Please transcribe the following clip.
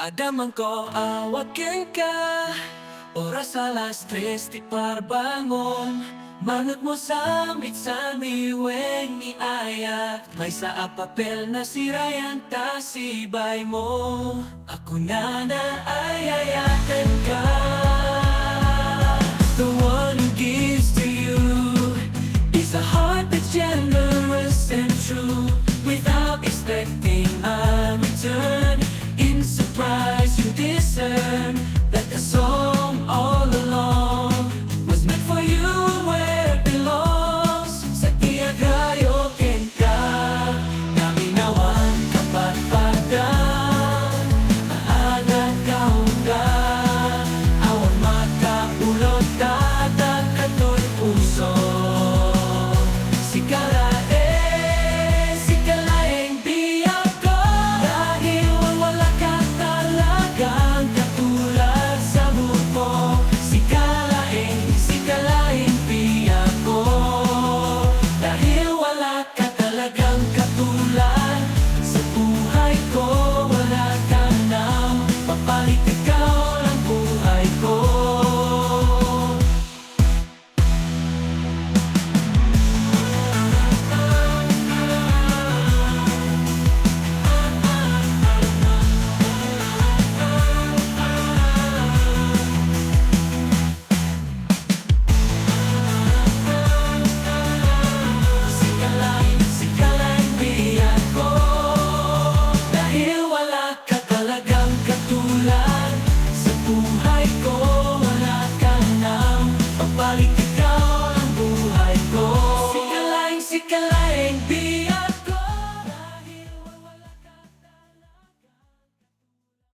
Adaman ko awakin ka. Oras alas 3 di parbangon. Manod mo sa mitsan-iweng ni ayat. May sa papel na sirayan ta sibay mo. Ako na